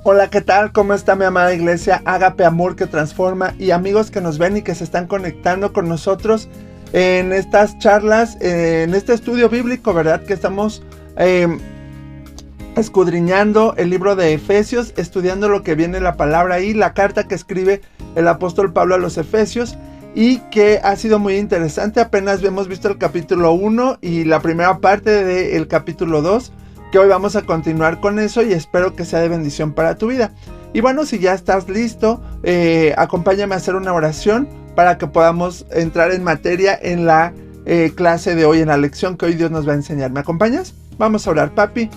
Hola, ¿qué tal? ¿Cómo está mi amada iglesia? Ágape Amor que transforma, y amigos que nos ven y que se están conectando con nosotros en estas charlas, en este estudio bíblico, ¿verdad? Que estamos escudriñando el libro de Efesios, estudiando lo que viene la palabra ahí, la carta que escribe el apóstol Pablo a los Efesios, y que ha sido muy interesante. Apenas hemos visto el capítulo 1 y la primera parte del capítulo 2, que hoy vamos a continuar con eso y espero que sea de bendición para tu vida. Y bueno, si ya estás listo, acompáñame a hacer una oración para que podamos entrar en materia en la clase de hoy, en la lección que hoy Dios nos va a enseñar. ¿Me acompañas? Vamos a orar. Papi,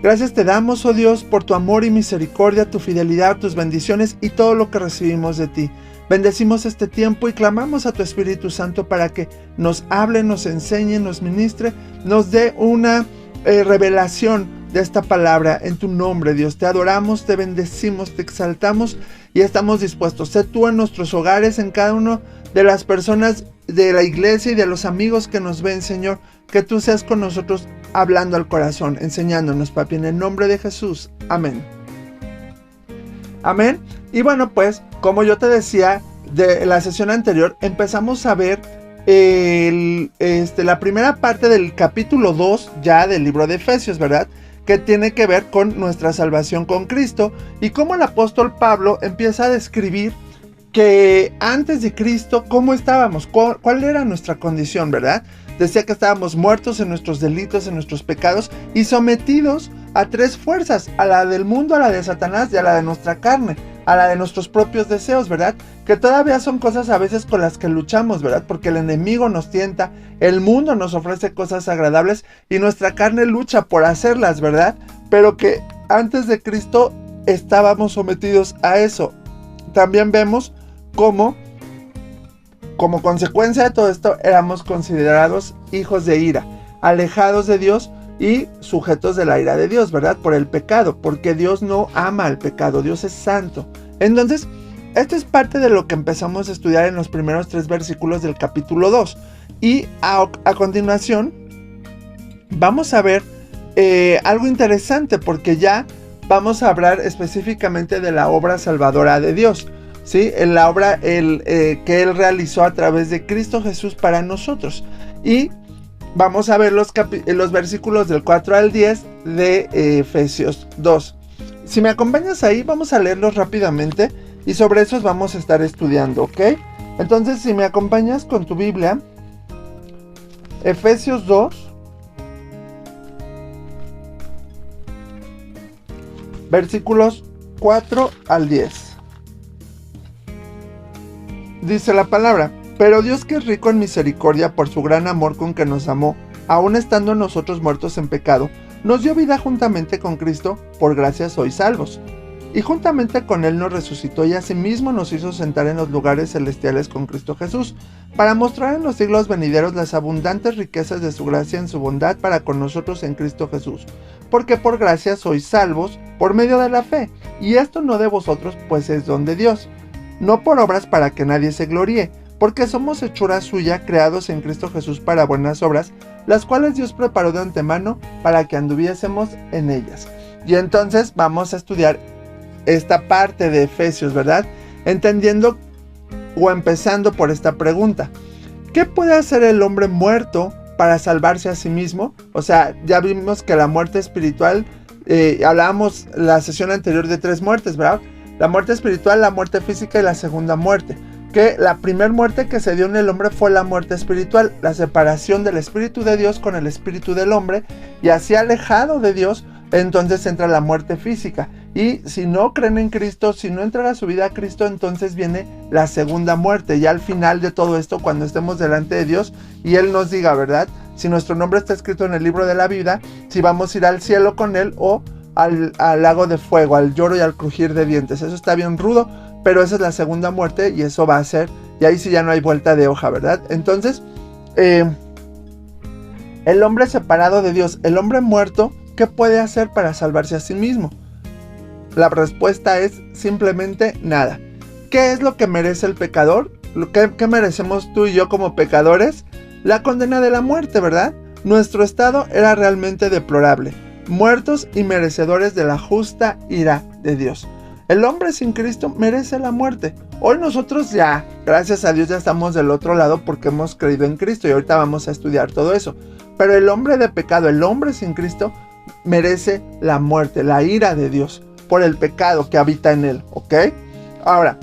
gracias te damos, oh Dios, por tu amor y misericordia, tu fidelidad, tus bendiciones y todo lo que recibimos de ti. Bendecimos este tiempo y clamamos a tu Espíritu Santo para que nos hable, nos enseñe, nos ministre, nos dé una revelación de esta palabra en tu nombre, Dios. Te adoramos, te bendecimos, te exaltamos y estamos dispuestos. Sé tú en nuestros hogares, en cada uno de las personas de la iglesia y de los amigos que nos ven, Señor. Que tú seas con nosotros hablando al corazón, enseñándonos, papi, en el nombre de Jesús. Amén. Amén. Y bueno, pues, como yo te decía de la sesión anterior, empezamos a ver la primera parte del capítulo 2 ya del libro de Efesios, ¿verdad? Que tiene que ver con nuestra salvación con Cristo y cómo el apóstol Pablo empieza a describir que antes de Cristo, ¿cómo estábamos? ¿Cuál era nuestra condición, verdad? Decía que estábamos muertos en nuestros delitos, en nuestros pecados y sometidos a tres fuerzas, a la del mundo, a la de Satanás y a la de nuestra carne, a la de nuestros propios deseos, ¿verdad? Que todavía son cosas a veces con las que luchamos, ¿verdad? Porque el enemigo nos tienta, el mundo nos ofrece cosas agradables y nuestra carne lucha por hacerlas, ¿verdad? Pero que antes de Cristo estábamos sometidos a eso. También vemos cómo, como consecuencia de todo esto, éramos considerados hijos de ira, alejados de Dios y sujetos de la ira de Dios, ¿verdad? Por el pecado, porque Dios no ama al pecado, Dios es santo. Entonces, esto es parte de lo que empezamos a estudiar en los primeros 3 versículos del capítulo 2. Y a continuación, vamos a ver algo interesante, porque ya vamos a hablar específicamente de la obra salvadora de Dios, ¿sí? En la obra que Él realizó a través de Cristo Jesús para nosotros. Y vamos a ver los versículos del 4 al 10 de Efesios 2. Si me acompañas ahí, vamos a leerlos rápidamente y sobre esos vamos a estar estudiando, ¿ok? Entonces, si me acompañas con tu Biblia, Efesios 2, versículos 4 al 10. Dice la palabra: pero Dios, que es rico en misericordia por su gran amor con que nos amó, aun estando nosotros muertos en pecado, nos dio vida juntamente con Cristo, por gracia sois salvos. Y juntamente con Él nos resucitó y asimismo nos hizo sentar en los lugares celestiales con Cristo Jesús, para mostrar en los siglos venideros las abundantes riquezas de su gracia en su bondad para con nosotros en Cristo Jesús. Porque por gracia sois salvos por medio de la fe, y esto no de vosotros, pues es don de Dios, no por obras para que nadie se gloríe, porque somos hechura suya, creados en Cristo Jesús para buenas obras, las cuales Dios preparó de antemano para que anduviésemos en ellas. Y entonces vamos a estudiar esta parte de Efesios, ¿verdad? Entendiendo o empezando por esta pregunta: ¿qué puede hacer el hombre muerto para salvarse a sí mismo? O sea, ya vimos que la muerte espiritual, hablábamos la sesión anterior de 3 muertes, ¿verdad? La muerte espiritual, la muerte física y la segunda muerte. Que la primera muerte que se dio en el hombre fue la muerte espiritual, la separación del espíritu de Dios con el espíritu del hombre, y así alejado de Dios, entonces entra la muerte física. Y si no creen en Cristo, si no entregan su vida a Cristo, entonces viene la segunda muerte, ya al final de todo esto, cuando estemos delante de Dios y Él nos diga, ¿verdad?, si nuestro nombre está escrito en el libro de la vida, si vamos a ir al cielo con Él o al lago de fuego, al lloro y al crujir de dientes. Eso está bien rudo, pero esa es la segunda muerte y eso va a ser, y ahí sí ya no hay vuelta de hoja, ¿verdad? Entonces, el hombre separado de Dios, el hombre muerto, ¿qué puede hacer para salvarse a sí mismo? La respuesta es simplemente nada. ¿Qué es lo que merece el pecador? ¿Qué merecemos tú y yo como pecadores? La condena de la muerte, ¿verdad? Nuestro estado era realmente deplorable, muertos y merecedores de la justa ira de Dios. El hombre sin Cristo merece la muerte. Hoy nosotros ya, gracias a Dios, ya estamos del otro lado porque hemos creído en Cristo y ahorita vamos a estudiar todo eso. Pero el hombre de pecado, el hombre sin Cristo, merece la muerte, la ira de Dios por el pecado que habita en él, ¿ok? Ahora,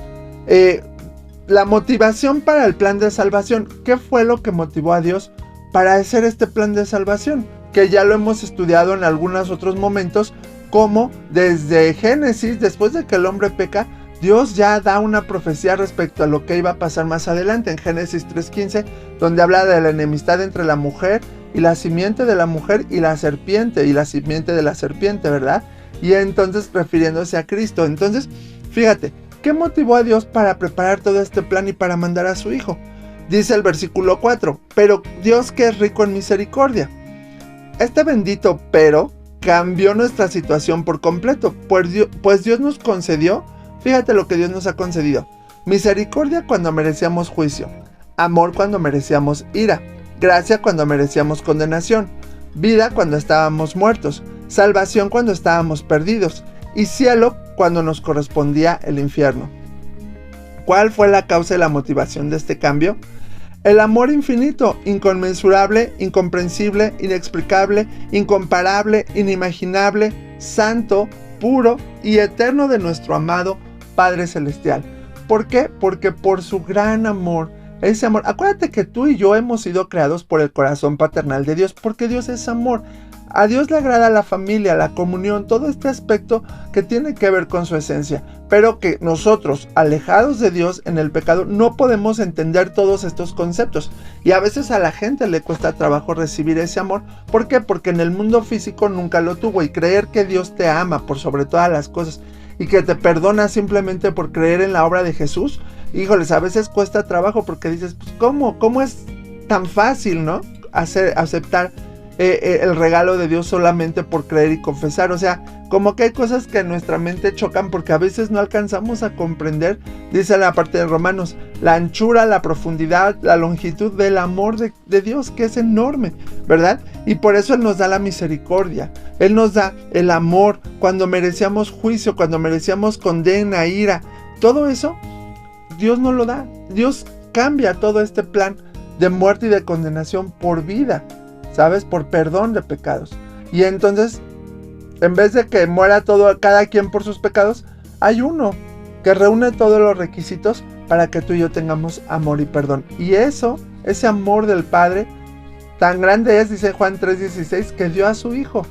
la motivación para el plan de salvación. ¿Qué fue lo que motivó a Dios para hacer este plan de salvación? Que ya lo hemos estudiado en algunos otros momentos, como desde Génesis, después de que el hombre peca, Dios ya da una profecía respecto a lo que iba a pasar más adelante en Génesis 3:15, donde habla de la enemistad entre la mujer y la simiente de la mujer y la serpiente, y la simiente de la serpiente, ¿verdad? Y entonces refiriéndose a Cristo. Entonces, fíjate, ¿qué motivó a Dios para preparar todo este plan y para mandar a su Hijo? Dice el versículo 4, pero Dios, que es rico en misericordia. Este bendito pero cambió nuestra situación por completo, pues Dios nos concedió, fíjate lo que Dios nos ha concedido: misericordia cuando merecíamos juicio, amor cuando merecíamos ira, gracia cuando merecíamos condenación, vida cuando estábamos muertos, salvación cuando estábamos perdidos, y cielo cuando nos correspondía el infierno. ¿Cuál fue la causa y la motivación de este cambio? El amor infinito, inconmensurable, incomprensible, inexplicable, incomparable, inimaginable, santo, puro y eterno de nuestro amado Padre Celestial. ¿Por qué? Porque por su gran amor, ese amor, acuérdate que tú y yo hemos sido creados por el corazón paternal de Dios, porque Dios es amor. A Dios le agrada la familia, la comunión, todo este aspecto que tiene que ver con su esencia, pero que nosotros, alejados de Dios en el pecado, no podemos entender todos estos conceptos, y a veces a la gente le cuesta trabajo recibir ese amor. ¿Por qué? Porque en el mundo físico nunca lo tuvo, y creer que Dios te ama por sobre todas las cosas y que te perdona simplemente por creer en la obra de Jesús, híjoles, a veces cuesta trabajo, porque dices, pues ¿cómo es tan fácil, ¿no? Aceptar el regalo de Dios solamente por creer y confesar. O sea, como que hay cosas que en nuestra mente chocan, porque a veces no alcanzamos a comprender, dice la parte de Romanos, la anchura, la profundidad, la longitud del amor de Dios, que es enorme, ¿verdad? Y por eso Él nos da la misericordia, Él nos da el amor cuando merecíamos juicio, cuando merecíamos condena, ira. Todo eso Dios nos lo da. Dios cambia todo este plan de muerte y de condenación por vida, ¿sabes? Por perdón de pecados. Y entonces, en vez de que muera cada quien por sus pecados, hay uno que reúne todos los requisitos para que tú y yo tengamos amor y perdón. Y ese amor del Padre, tan grande es, dice Juan 3:16, que dio a su Hijo,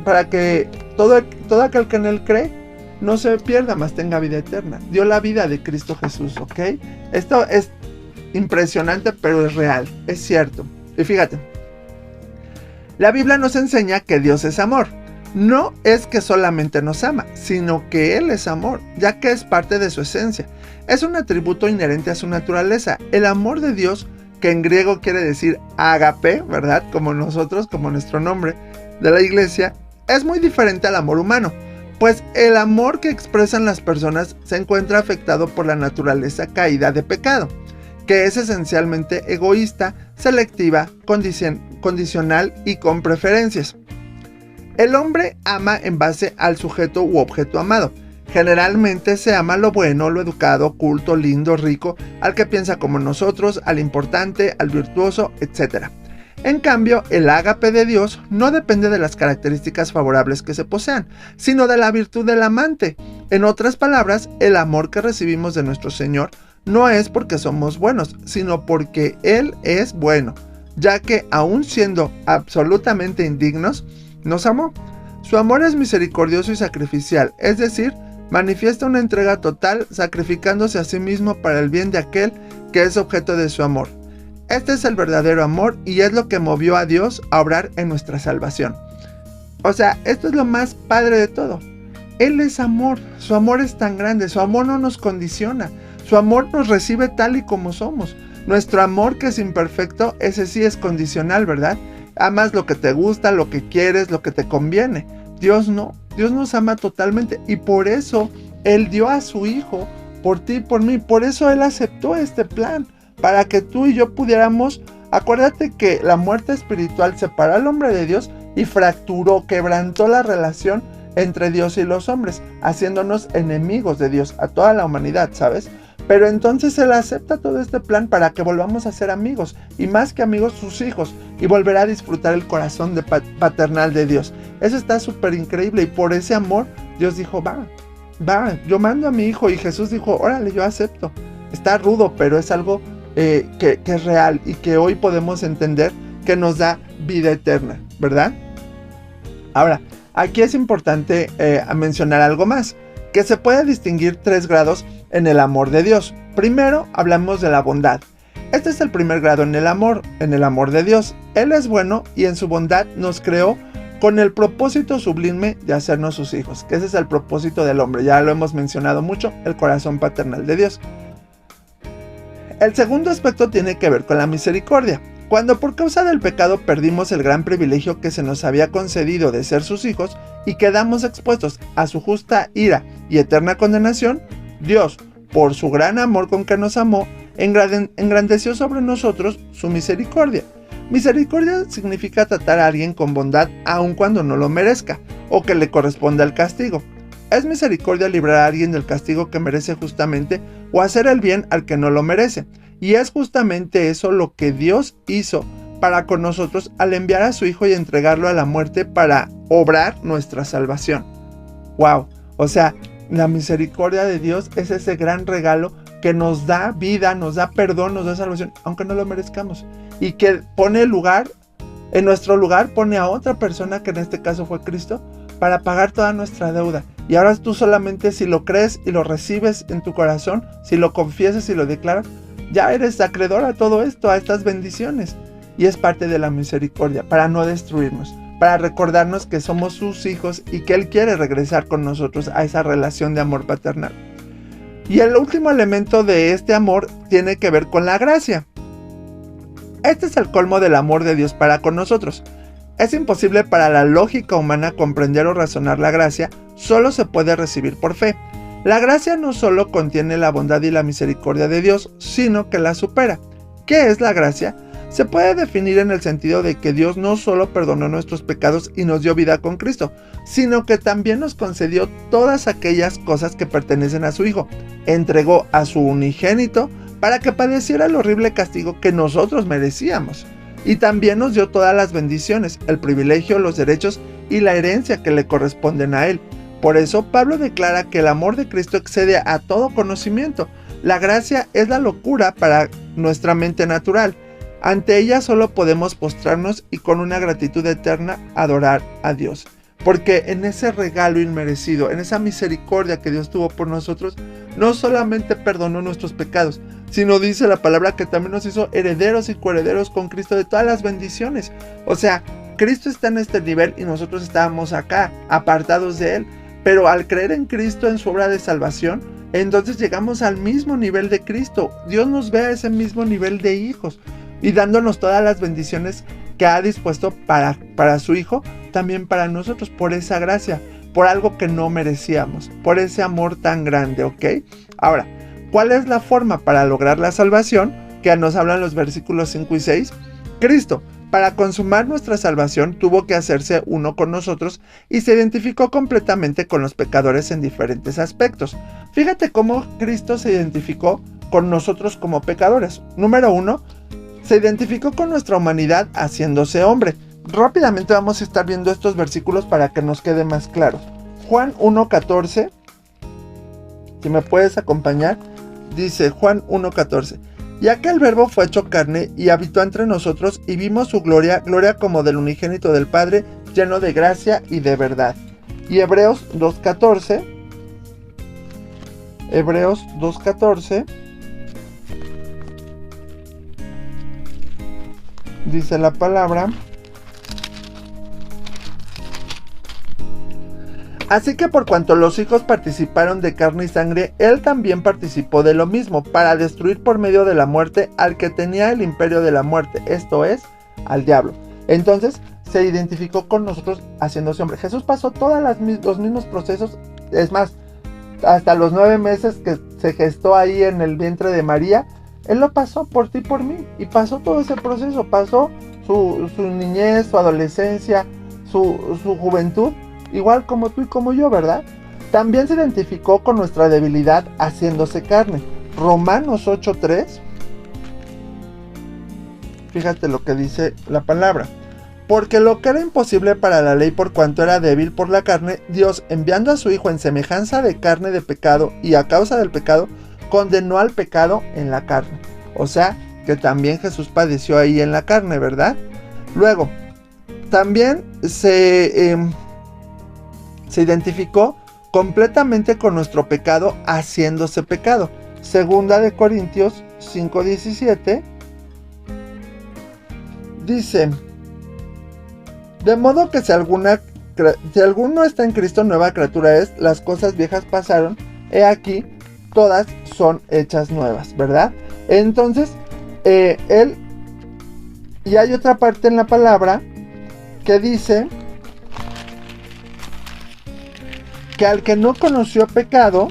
para que todo aquel que en Él cree no se pierda, mas tenga vida eterna. Dio la vida de Cristo Jesús, ¿ok? Esto es impresionante, pero es real, es cierto. Y fíjate, la Biblia nos enseña que Dios es amor. No es que solamente nos ama, sino que Él es amor, ya que es parte de su esencia. Es un atributo inherente a su naturaleza. El amor de Dios, que en griego quiere decir ágape, ¿verdad? Como nosotros, como nuestro nombre de la iglesia, es muy diferente al amor humano, pues el amor que expresan las personas se encuentra afectado por la naturaleza caída de pecado, que es esencialmente egoísta, selectiva, condicional y con preferencias. El hombre ama en base al sujeto u objeto amado. Generalmente se ama lo bueno, lo educado, culto, lindo, rico, al que piensa como nosotros, al importante, al virtuoso, etc. En cambio, el ágape de Dios no depende de las características favorables que se posean, sino de la virtud del amante. En otras palabras, el amor que recibimos de nuestro Señor no es porque somos buenos, sino porque Él es bueno, ya que aun siendo absolutamente indignos, nos amó. Su amor es misericordioso y sacrificial, es decir, manifiesta una entrega total, sacrificándose a sí mismo para el bien de aquel que es objeto de su amor. Este es el verdadero amor y es lo que movió a Dios a obrar en nuestra salvación. O sea, esto es lo más padre de todo. Él es amor, su amor es tan grande, su amor no nos condiciona, su amor nos recibe tal y como somos. Nuestro amor, que es imperfecto, ese sí es condicional, ¿verdad? Amas lo que te gusta, lo que quieres, lo que te conviene. Dios no, Dios nos ama totalmente y por eso Él dio a su Hijo por ti y por mí. Por eso Él aceptó este plan, para que tú y yo pudiéramos. Acuérdate que la muerte espiritual separó al hombre de Dios y fracturó, quebrantó la relación entre Dios y los hombres, haciéndonos enemigos de Dios, a toda la humanidad, ¿sabes? Pero entonces Él acepta todo este plan para que volvamos a ser amigos, y más que amigos, sus hijos, y volverá a disfrutar el corazón paternal de Dios. Eso está súper increíble, y por ese amor Dios dijo, va, yo mando a mi hijo, y Jesús dijo, órale, yo acepto. Está rudo, pero es algo que es real, y que hoy podemos entender que nos da vida eterna, ¿verdad? Ahora, aquí es importante mencionar algo más, que se puede distinguir 3 grados en el amor de Dios. Primero, hablamos de la bondad. Este es el primer grado en el amor de Dios. Él es bueno y en su bondad nos creó con el propósito sublime de hacernos sus hijos, que ese es el propósito del hombre, ya lo hemos mencionado mucho, el corazón paternal de Dios. El segundo aspecto tiene que ver con la misericordia. Cuando por causa del pecado perdimos el gran privilegio que se nos había concedido de ser sus hijos y quedamos expuestos a su justa ira y eterna condenación, Dios, por su gran amor con que nos amó, engrandeció sobre nosotros su misericordia. Misericordia significa tratar a alguien con bondad aun cuando no lo merezca o que le corresponda el castigo. Es misericordia librar a alguien del castigo que merece justamente o hacer el bien al que no lo merece. Y es justamente eso lo que Dios hizo para con nosotros al enviar a su Hijo y entregarlo a la muerte para obrar nuestra salvación. ¡Wow! O sea, la misericordia de Dios es ese gran regalo que nos da vida, nos da perdón, nos da salvación, aunque no lo merezcamos. Y que pone en nuestro lugar pone a otra persona, que en este caso fue Cristo, para pagar toda nuestra deuda. Y ahora tú solamente si lo crees y lo recibes en tu corazón, si lo confiesas y lo declaras, ya eres acreedor a todo esto, a estas bendiciones. Y es parte de la misericordia, para no destruirnos, para recordarnos que somos sus hijos y que Él quiere regresar con nosotros a esa relación de amor paternal. Y el último elemento de este amor tiene que ver con la gracia. Este es el colmo del amor de Dios para con nosotros. Es imposible para la lógica humana comprender o razonar la gracia, solo se puede recibir por fe. La gracia no solo contiene la bondad y la misericordia de Dios, sino que la supera. ¿Qué es la gracia? Se puede definir en el sentido de que Dios no solo perdonó nuestros pecados y nos dio vida con Cristo, sino que también nos concedió todas aquellas cosas que pertenecen a su Hijo. Entregó a su unigénito para que padeciera el horrible castigo que nosotros merecíamos. Y también nos dio todas las bendiciones, el privilegio, los derechos y la herencia que le corresponden a Él. Por eso Pablo declara que el amor de Cristo excede a todo conocimiento. La gracia es la locura para nuestra mente natural. Ante ella solo podemos postrarnos y con una gratitud eterna adorar a Dios. Porque en ese regalo inmerecido, en esa misericordia que Dios tuvo por nosotros, no solamente perdonó nuestros pecados, sino dice la palabra que también nos hizo herederos y coherederos con Cristo de todas las bendiciones. O sea, Cristo está en este nivel y nosotros estábamos acá, apartados de Él. Pero al creer en Cristo, en su obra de salvación, entonces llegamos al mismo nivel de Cristo. Dios nos ve a ese mismo nivel de hijos y dándonos todas las bendiciones que ha dispuesto para su Hijo, también para nosotros, por esa gracia, por algo que no merecíamos, por ese amor tan grande, ¿ok? Ahora, ¿cuál es la forma para lograr la salvación? Que nos hablan los versículos 5 y 6. Cristo, para consumar nuestra salvación, tuvo que hacerse uno con nosotros y se identificó completamente con los pecadores en diferentes aspectos. Fíjate cómo Cristo se identificó con nosotros como pecadores. Número 1, se identificó con nuestra humanidad haciéndose hombre. Rápidamente vamos a estar viendo estos versículos para que nos quede más claro. Juan 1:14, si me puedes acompañar, dice Juan 1:14. Y aquel verbo fue hecho carne y habitó entre nosotros y vimos su gloria, gloria como del unigénito del Padre, lleno de gracia y de verdad. Y Hebreos 2:14, dice la palabra: así que por cuanto los hijos participaron de carne y sangre, él también participó de lo mismo, para destruir por medio de la muerte al que tenía el imperio de la muerte, esto es, al diablo. Entonces se identificó con nosotros haciéndose hombre. Jesús pasó todos los mismos procesos, es más, hasta los 9 meses que se gestó ahí en el vientre de María, Él lo pasó por ti y por mí, y pasó todo ese proceso, pasó su niñez, su adolescencia, su juventud, igual como tú y como yo, ¿verdad? También se identificó con nuestra debilidad haciéndose carne. Romanos 8:3. Fíjate lo que dice la palabra. Porque lo que era imposible para la ley por cuanto era débil por la carne, Dios, enviando a su Hijo en semejanza de carne de pecado y a causa del pecado, condenó al pecado en la carne. O sea, que también Jesús padeció ahí en la carne, ¿verdad? Luego, también se identificó completamente con nuestro pecado haciéndose pecado. Segunda de Corintios 5:17 dice: de modo que si alguno está en Cristo, nueva criatura es, las cosas viejas pasaron, he aquí, todas son hechas nuevas, ¿verdad? Entonces, y hay otra parte en la palabra que dice que al que no conoció pecado,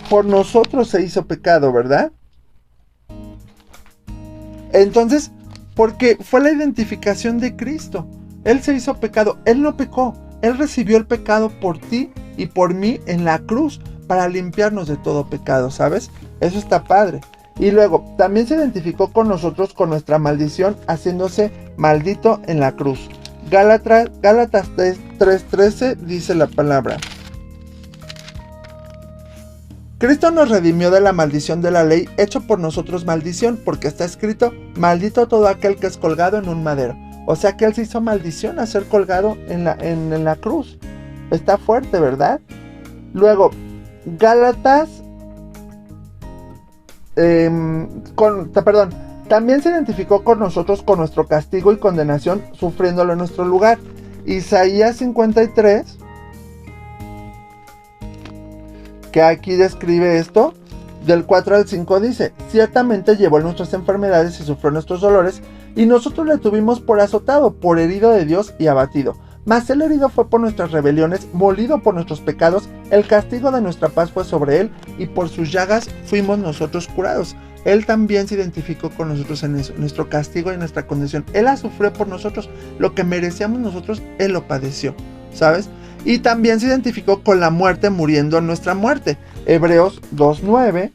por nosotros se hizo pecado, ¿verdad? Entonces, porque fue la identificación de Cristo. Él se hizo pecado, Él no pecó, Él recibió el pecado por ti y por mí en la cruz para limpiarnos de todo pecado, ¿sabes? Eso está padre. Y luego, también se identificó con nosotros con nuestra maldición, haciéndose maldito en la cruz. Gálatas 3:13 dice la palabra: Cristo nos redimió de la maldición de la ley, hecho por nosotros maldición, porque está escrito: maldito todo aquel que es colgado en un madero. O sea que Él se hizo maldición a ser colgado en la cruz. Está fuerte, ¿verdad? Luego, Gálatas, también se identificó con nosotros con nuestro castigo y condenación, sufriéndolo en nuestro lugar. Isaías 53, que aquí describe esto, del 4 al 5 dice: ciertamente llevó nuestras enfermedades y sufrió nuestros dolores, y nosotros le tuvimos por azotado, por herido de Dios y abatido. Mas el herido fue por nuestras rebeliones, molido por nuestros pecados, el castigo de nuestra paz fue sobre él, y por sus llagas fuimos nosotros curados. Él también se identificó con nosotros en eso, nuestro castigo y nuestra condición. Él la sufrió por nosotros, lo que merecíamos nosotros, Él lo padeció, ¿sabes? Y también se identificó con la muerte, muriendo en nuestra muerte. Hebreos 2:9.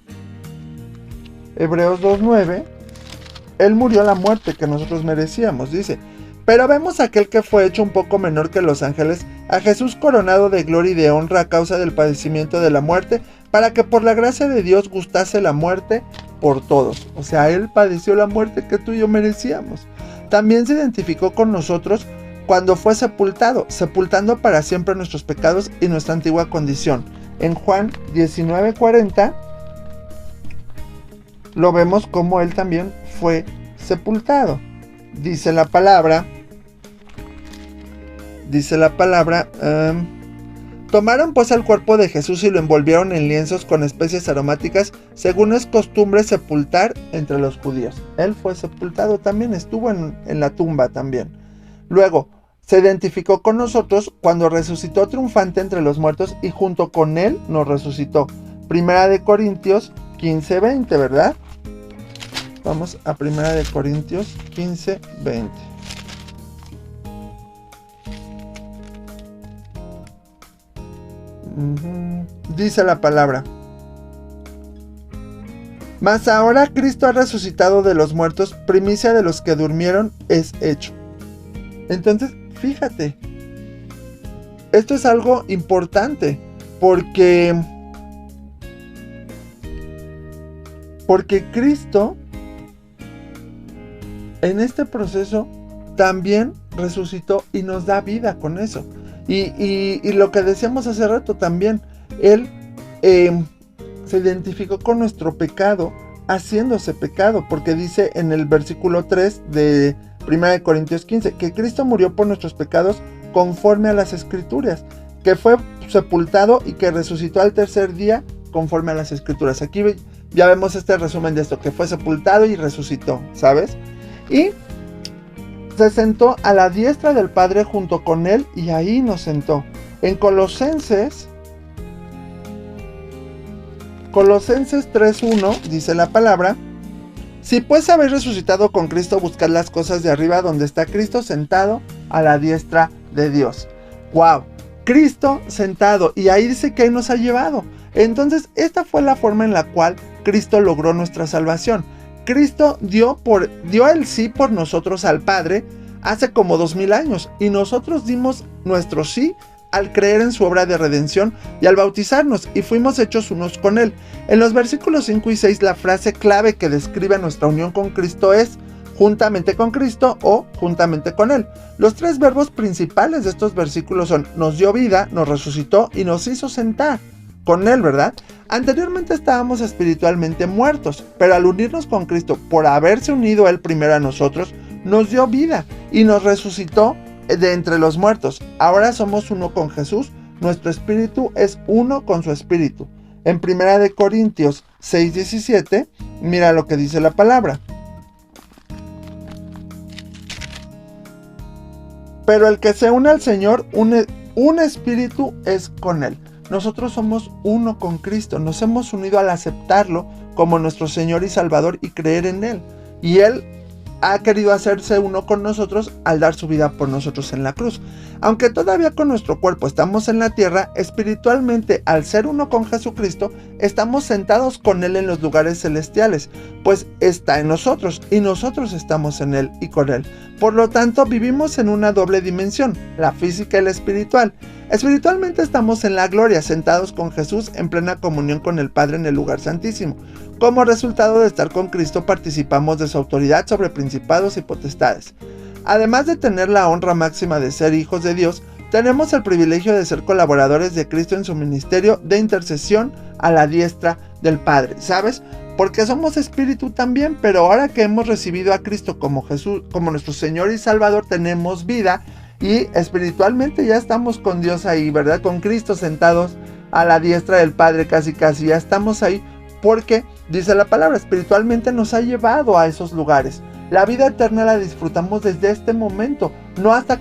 Él murió la muerte que nosotros merecíamos, dice: pero vemos a aquel que fue hecho un poco menor que los ángeles, a Jesús coronado de gloria y de honra a causa del padecimiento de la muerte, para que por la gracia de Dios gustase la muerte por todos. O sea, Él padeció la muerte que tú y yo merecíamos. También se identificó con nosotros cuando fue sepultado, sepultando para siempre nuestros pecados y nuestra antigua condición. En Juan 19:40 lo vemos como Él también fue sepultado. Dice la palabra, tomaron pues el cuerpo de Jesús y lo envolvieron en lienzos con especies aromáticas, según es costumbre sepultar entre los judíos. Él fue sepultado también, estuvo en la tumba también. Luego, se identificó con nosotros cuando resucitó triunfante entre los muertos y junto con Él nos resucitó. Primera de Corintios 15:20, ¿verdad? Vamos a Primera de Corintios 15:20. Dice la palabra: mas ahora Cristo ha resucitado de los muertos, primicia de los que durmieron es hecho. Entonces, fíjate, esto es algo importante, porque Cristo en este proceso también resucitó y nos da vida con eso. Y lo que decíamos hace rato también, Él se identificó con nuestro pecado, haciéndose pecado, porque dice en el versículo 3 de 1 Corintios 15, que Cristo murió por nuestros pecados conforme a las Escrituras, que fue sepultado y que resucitó al tercer día conforme a las Escrituras. Aquí ya vemos este resumen de esto, que fue sepultado y resucitó, ¿sabes? Y se sentó a la diestra del Padre junto con Él, y ahí nos sentó. En Colosenses 3:1 dice la palabra: si pues habéis resucitado con Cristo, buscad las cosas de arriba, donde está Cristo sentado a la diestra de Dios. ¡Wow! Cristo sentado, y ahí dice que ahí nos ha llevado. Entonces, esta fue la forma en la cual Cristo logró nuestra salvación. Cristo dio el sí por nosotros al Padre hace como 2000 años, y nosotros dimos nuestro sí al creer en su obra de redención y al bautizarnos, y fuimos hechos unos con Él. En los versículos 5 y 6, la frase clave que describe nuestra unión con Cristo es juntamente con Cristo o juntamente con Él. Los tres verbos principales de estos versículos son: nos dio vida, nos resucitó y nos hizo sentar con Él, ¿verdad? Anteriormente estábamos espiritualmente muertos, pero al unirnos con Cristo, por haberse unido Él primero a nosotros, nos dio vida y nos resucitó de entre los muertos. Ahora somos uno con Jesús, nuestro espíritu es uno con su espíritu. En 1 Corintios 6:17, mira lo que dice la palabra. Pero el que se une al Señor, un espíritu es con Él. Nosotros somos uno con Cristo, nos hemos unido al aceptarlo como nuestro Señor y Salvador y creer en Él. Y Él ha querido hacerse uno con nosotros al dar su vida por nosotros en la cruz. Aunque todavía con nuestro cuerpo estamos en la tierra, espiritualmente, al ser uno con Jesucristo, estamos sentados con Él en los lugares celestiales, pues está en nosotros y nosotros estamos en Él y con Él. Por lo tanto, vivimos en una doble dimensión, la física y la espiritual. Espiritualmente estamos en la gloria, sentados con Jesús en plena comunión con el Padre en el lugar santísimo. Como resultado de estar con Cristo, participamos de su autoridad sobre principados y potestades. Además de tener la honra máxima de ser hijos de Dios, tenemos el privilegio de ser colaboradores de Cristo en su ministerio de intercesión a la diestra del Padre, ¿sabes? Porque somos espíritu también, pero ahora que hemos recibido a Cristo como Jesús, como nuestro Señor y Salvador, tenemos vida y espiritualmente ya estamos con Dios ahí, ¿verdad? Con Cristo sentados a la diestra del Padre, casi ya estamos ahí, porque dice la palabra, espiritualmente nos ha llevado a esos lugares. La vida eterna la disfrutamos desde este momento,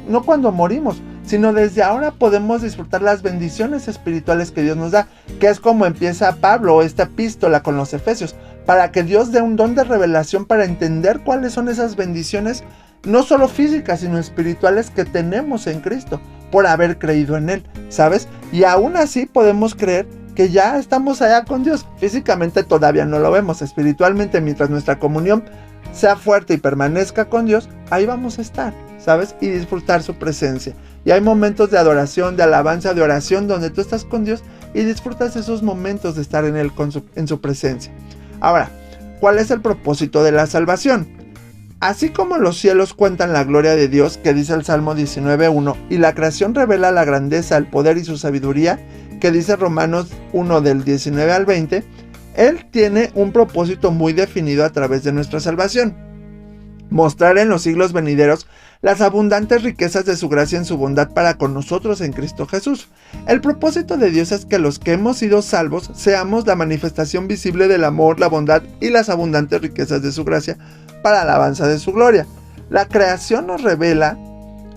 no cuando morimos, sino desde ahora podemos disfrutar las bendiciones espirituales que Dios nos da, que es como empieza Pablo esta epístola con los Efesios, para que Dios dé un don de revelación para entender cuáles son esas bendiciones, no solo físicas, sino espirituales que tenemos en Cristo, por haber creído en Él, ¿sabes? Y aún así podemos creer que ya estamos allá con Dios. Físicamente todavía no lo vemos, espiritualmente, mientras nuestra comunión sea fuerte y permanezca con Dios, ahí vamos a estar, ¿sabes? Y disfrutar su presencia. Y hay momentos de adoración, de alabanza, de oración, donde tú estás con Dios y disfrutas esos momentos de estar en Él, en su presencia. Ahora, ¿cuál es el propósito de la salvación? Así como los cielos cuentan la gloria de Dios, que dice el Salmo 19:1, y la creación revela la grandeza, el poder y su sabiduría, que dice Romanos 1 del 19 al 20, Él tiene un propósito muy definido a través de nuestra salvación: mostrar en los siglos venideros las abundantes riquezas de su gracia en su bondad para con nosotros en Cristo Jesús. El propósito de Dios es que los que hemos sido salvos seamos la manifestación visible del amor, la bondad y las abundantes riquezas de su gracia para alabanza de su gloria. La creación nos revela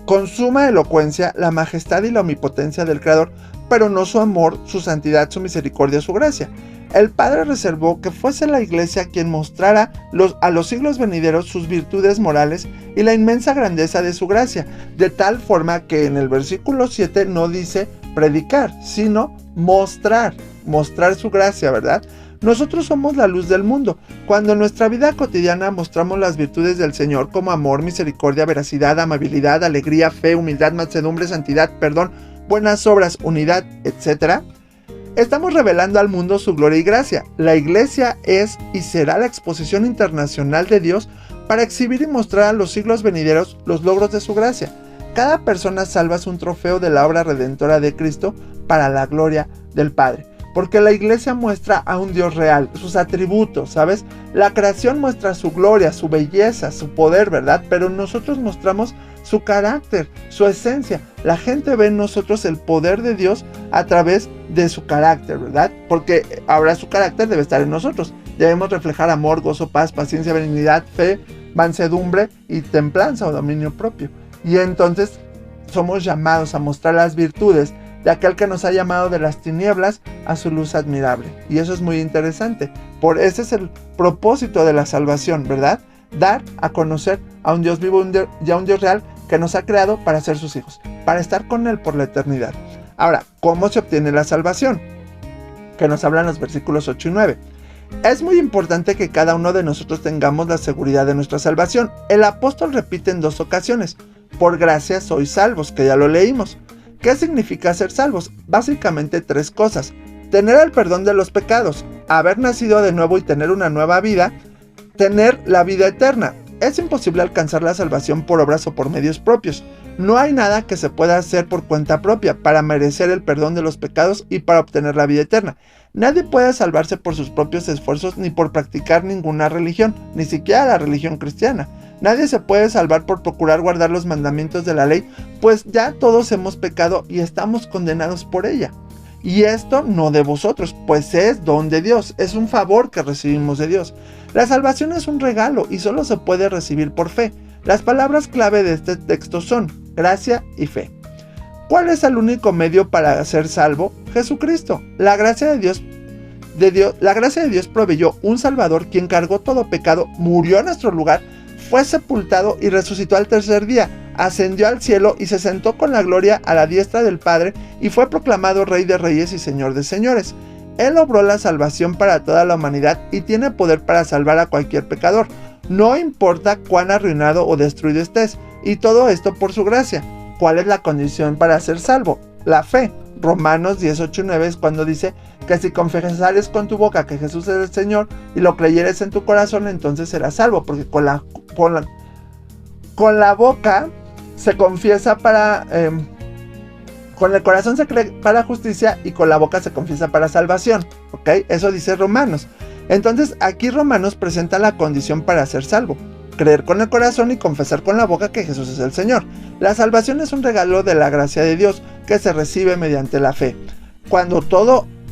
con suma elocuencia la majestad y la omnipotencia del Creador, pero no su amor, su santidad, su misericordia, su gracia. El Padre reservó que fuese la Iglesia quien mostrara a los siglos venideros sus virtudes morales y la inmensa grandeza de su gracia, de tal forma que en el versículo 7 no dice predicar, sino mostrar su gracia, ¿verdad? Nosotros somos la luz del mundo. Cuando en nuestra vida cotidiana mostramos las virtudes del Señor como amor, misericordia, veracidad, amabilidad, alegría, fe, humildad, mansedumbre, santidad, perdón, buenas obras, unidad, etc., estamos revelando al mundo su gloria y gracia. La Iglesia es y será la exposición internacional de Dios para exhibir y mostrar a los siglos venideros los logros de su gracia. Cada persona salva es un trofeo de la obra redentora de Cristo para la gloria del Padre. Porque la Iglesia muestra a un Dios real, sus atributos, ¿sabes? La creación muestra su gloria, su belleza, su poder, ¿verdad? Pero nosotros mostramos su carácter, su esencia. La gente ve en nosotros el poder de Dios a través de su carácter, ¿verdad? Porque ahora su carácter debe estar en nosotros. Debemos reflejar amor, gozo, paz, paciencia, benignidad, fe, mansedumbre y templanza o dominio propio. Y entonces somos llamados a mostrar las virtudes de aquel que nos ha llamado de las tinieblas a su luz admirable. Y eso es muy interesante. Ese es el propósito de la salvación, ¿verdad? Dar a conocer a un Dios vivo y a un Dios real que nos ha creado para ser sus hijos, para estar con Él por la eternidad. Ahora, ¿cómo se obtiene la salvación? Que nos hablan los versículos 8 y 9. Es muy importante que cada uno de nosotros tengamos la seguridad de nuestra salvación. El apóstol repite en 2 ocasiones: por gracia sois salvos, que ya lo leímos. ¿Qué significa ser salvos? Básicamente 3 cosas: tener el perdón de los pecados, haber nacido de nuevo y tener una nueva vida, tener la vida eterna. Es imposible alcanzar la salvación por obras o por medios propios. No hay nada que se pueda hacer por cuenta propia para merecer el perdón de los pecados y para obtener la vida eterna. Nadie puede salvarse por sus propios esfuerzos ni por practicar ninguna religión, ni siquiera la religión cristiana. Nadie se puede salvar por procurar guardar los mandamientos de la ley, pues ya todos hemos pecado y estamos condenados por ella. Y esto no de vosotros, pues es don de Dios, es un favor que recibimos de Dios. La salvación es un regalo y solo se puede recibir por fe. Las palabras clave de este texto son gracia y fe. ¿Cuál es el único medio para ser salvo? Jesucristo. La gracia de Dios proveyó un Salvador quien cargó todo pecado, murió en nuestro lugar, fue sepultado y resucitó al tercer día, ascendió al cielo y se sentó con la gloria a la diestra del Padre y fue proclamado Rey de Reyes y Señor de Señores. Él obró la salvación para toda la humanidad y tiene poder para salvar a cualquier pecador. No importa cuán arruinado o destruido estés, y todo esto por su gracia. ¿Cuál es la condición para ser salvo? La fe. Romanos 18 y 9 es cuando dice que si confesares con tu boca que Jesús es el Señor y lo creyeres en tu corazón, entonces serás salvo, porque con la boca se confiesa para... con el corazón se cree para justicia y con la boca se confiesa para salvación, ¿ok? Eso dice Romanos. Entonces aquí Romanos presenta la condición para ser salvo: creer con el corazón y confesar con la boca que Jesús es el Señor. La salvación es un regalo de la gracia de Dios que se recibe mediante la fe. Cuando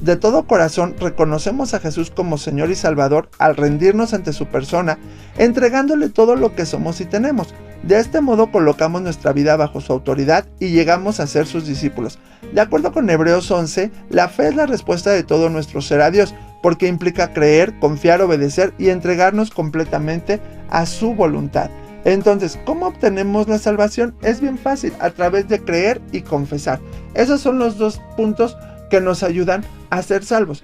de todo corazón reconocemos a Jesús como Señor y Salvador al rendirnos ante su persona, entregándole todo lo que somos y tenemos. De este modo colocamos nuestra vida bajo su autoridad y llegamos a ser sus discípulos. De acuerdo con Hebreos 11, la fe es la respuesta de todo nuestro ser a Dios, porque implica creer, confiar, obedecer y entregarnos completamente a su voluntad. Entonces, ¿cómo obtenemos la salvación? Es bien fácil, a través de creer y confesar. Esos son los 2 puntos que nos ayudan a ser salvos.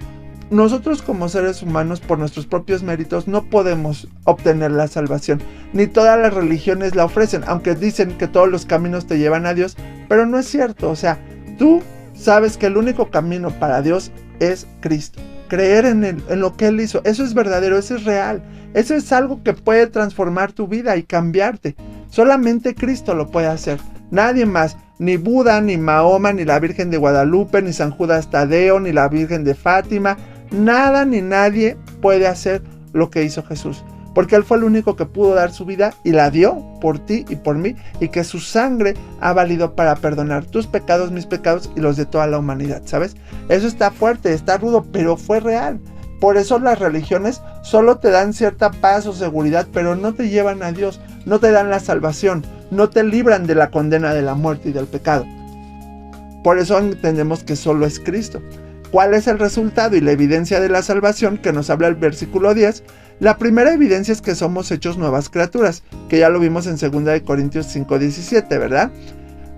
Nosotros como seres humanos, por nuestros propios méritos, no podemos obtener la salvación. Ni todas las religiones la ofrecen, aunque dicen que todos los caminos te llevan a Dios, pero no es cierto. O sea, tú sabes que el único camino para Dios es Cristo. Creer en Él, en lo que Él hizo. Eso es verdadero, eso es real. Eso es algo que puede transformar tu vida y cambiarte. Solamente Cristo lo puede hacer. Nadie más. Ni Buda, ni Mahoma, ni la Virgen de Guadalupe, ni San Judas Tadeo, ni la Virgen de Fátima. Nada ni nadie puede hacer lo que hizo Jesús. Porque Él fue el único que pudo dar su vida y la dio por ti y por mí. Y que su sangre ha valido para perdonar tus pecados, mis pecados y los de toda la humanidad, ¿sabes? Eso está fuerte, está rudo, pero fue real. Por eso las religiones solo te dan cierta paz o seguridad, pero no te llevan a Dios, no te dan la salvación, no te libran de la condena de la muerte y del pecado. Por eso entendemos que solo es Cristo. ¿Cuál es el resultado y la evidencia de la salvación que nos habla el versículo 10? La primera evidencia es que somos hechos nuevas criaturas, que ya lo vimos en 2 Corintios 5:17, ¿verdad?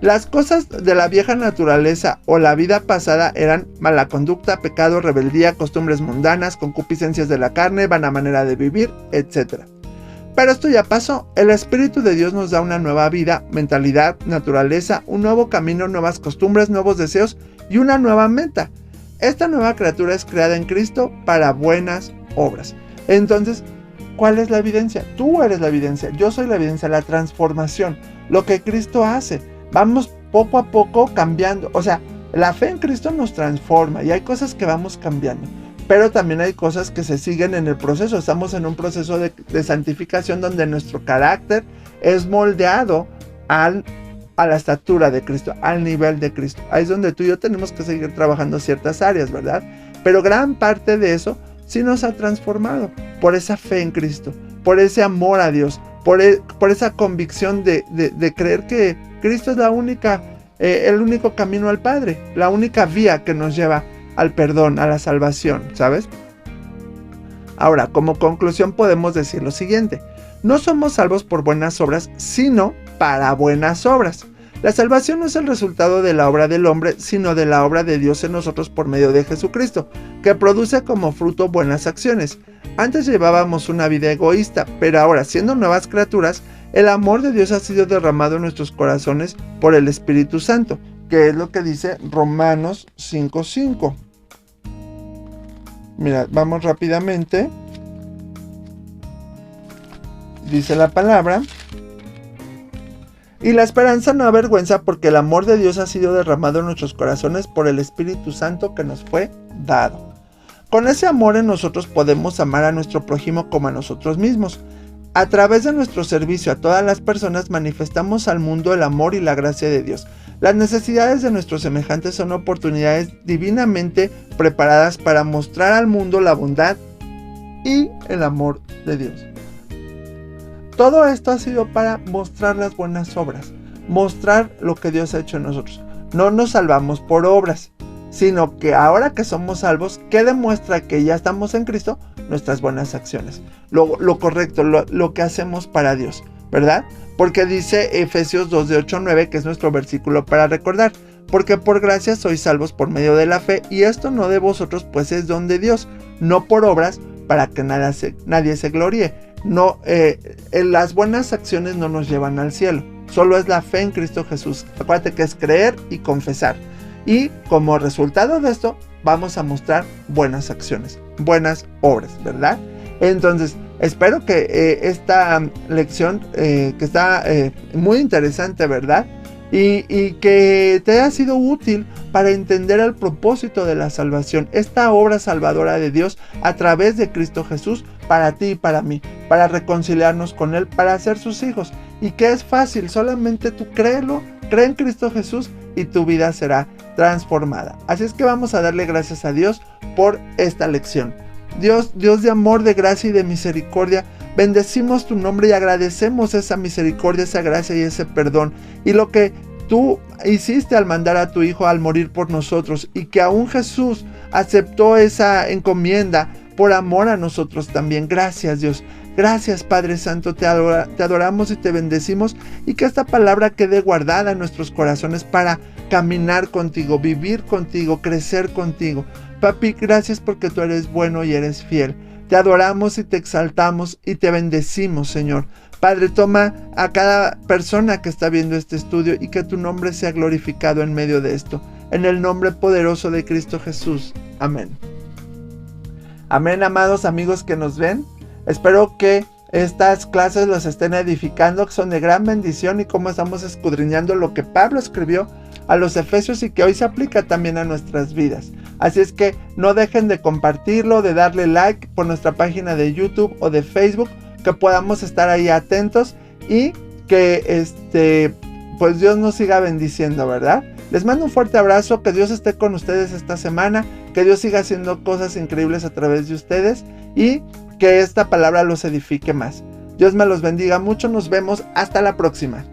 Las cosas de la vieja naturaleza o la vida pasada eran mala conducta, pecado, rebeldía, costumbres mundanas, concupiscencias de la carne, vana manera de vivir, etc. Pero esto ya pasó. El Espíritu de Dios nos da una nueva vida, mentalidad, naturaleza, un nuevo camino, nuevas costumbres, nuevos deseos y una nueva meta. Esta nueva criatura es creada en Cristo para buenas obras. Entonces, ¿cuál es la evidencia? Tú eres la evidencia, yo soy la evidencia, la transformación, lo que Cristo hace. Vamos poco a poco cambiando. O sea, la fe en Cristo nos transforma y hay cosas que vamos cambiando. Pero también hay cosas que se siguen en el proceso. Estamos en un proceso de santificación donde nuestro carácter es moldeado a la estatura de Cristo, al nivel de Cristo. Ahí es donde tú y yo tenemos que seguir trabajando ciertas áreas, ¿verdad? Pero gran parte de eso sí nos ha transformado por esa fe en Cristo, por ese amor a Dios, por esa convicción de creer que Cristo es el único camino al Padre, la única vía que nos lleva al perdón, a la salvación, ¿sabes? Ahora, como conclusión podemos decir lo siguiente: no somos salvos por buenas obras, sino para buenas obras. La salvación no es el resultado de la obra del hombre, sino de la obra de Dios en nosotros por medio de Jesucristo, que produce como fruto buenas acciones. Antes llevábamos una vida egoísta, pero ahora, siendo nuevas criaturas, el amor de Dios ha sido derramado en nuestros corazones por el Espíritu Santo, que es lo que dice Romanos 5:5. Mira, vamos rápidamente. Dice la palabra: y la esperanza no avergüenza, porque el amor de Dios ha sido derramado en nuestros corazones por el Espíritu Santo que nos fue dado. Con ese amor en nosotros podemos amar a nuestro prójimo como a nosotros mismos. A través de nuestro servicio a todas las personas manifestamos al mundo el amor y la gracia de Dios. Las necesidades de nuestros semejantes son oportunidades divinamente preparadas para mostrar al mundo la bondad y el amor de Dios. Todo esto ha sido para mostrar las buenas obras, mostrar lo que Dios ha hecho en nosotros. No nos salvamos por obras, sino que ahora que somos salvos, ¿qué demuestra que ya estamos en Cristo? Nuestras buenas acciones, lo correcto, lo que hacemos para Dios, ¿verdad? Porque dice Efesios 2 de 8 a 9, que es nuestro versículo para recordar: porque por gracia sois salvos por medio de la fe, y esto no de vosotros, pues es don de Dios, no por obras, para que nadie se gloríe. No, las buenas acciones no nos llevan al cielo, solo es la fe en Cristo Jesús. Acuérdate que es creer y confesar. Y como resultado de esto, vamos a mostrar buenas acciones, buenas obras, ¿verdad? Entonces, espero que esta lección, que está muy interesante, ¿verdad? Y que te haya sido útil para entender el propósito de la salvación, esta obra salvadora de Dios a través de Cristo Jesús, para ti y para mí, para reconciliarnos con Él, para ser sus hijos. Y que es fácil, solamente tú créelo, cree en Cristo Jesús y tu vida será transformada. Así es que vamos a darle gracias a Dios por esta lección. Dios de amor, de gracia y de misericordia, bendecimos tu nombre y agradecemos esa misericordia, esa gracia y ese perdón. Y lo que tú hiciste al mandar a tu Hijo al morir por nosotros, y que aún Jesús aceptó esa encomienda por amor a nosotros también. Gracias, Dios. Gracias, Padre Santo, te adoramos y te bendecimos, y que esta palabra quede guardada en nuestros corazones para caminar contigo, vivir contigo, crecer contigo. Papi, gracias porque tú eres bueno y eres fiel. Te adoramos y te exaltamos y te bendecimos, Señor. Padre, toma a cada persona que está viendo este estudio y que tu nombre sea glorificado en medio de esto. En el nombre poderoso de Cristo Jesús. Amén. Amén, amados amigos que nos ven. Espero que estas clases los estén edificando, que son de gran bendición, y cómo estamos escudriñando lo que Pablo escribió a los Efesios y que hoy se aplica también a nuestras vidas. Así es que no dejen de compartirlo, de darle like por nuestra página de YouTube o de Facebook, que podamos estar ahí atentos y que pues Dios nos siga bendiciendo, ¿verdad? Les mando un fuerte abrazo, que Dios esté con ustedes esta semana, que Dios siga haciendo cosas increíbles a través de ustedes y que esta palabra los edifique más. Dios me los bendiga mucho, nos vemos hasta la próxima.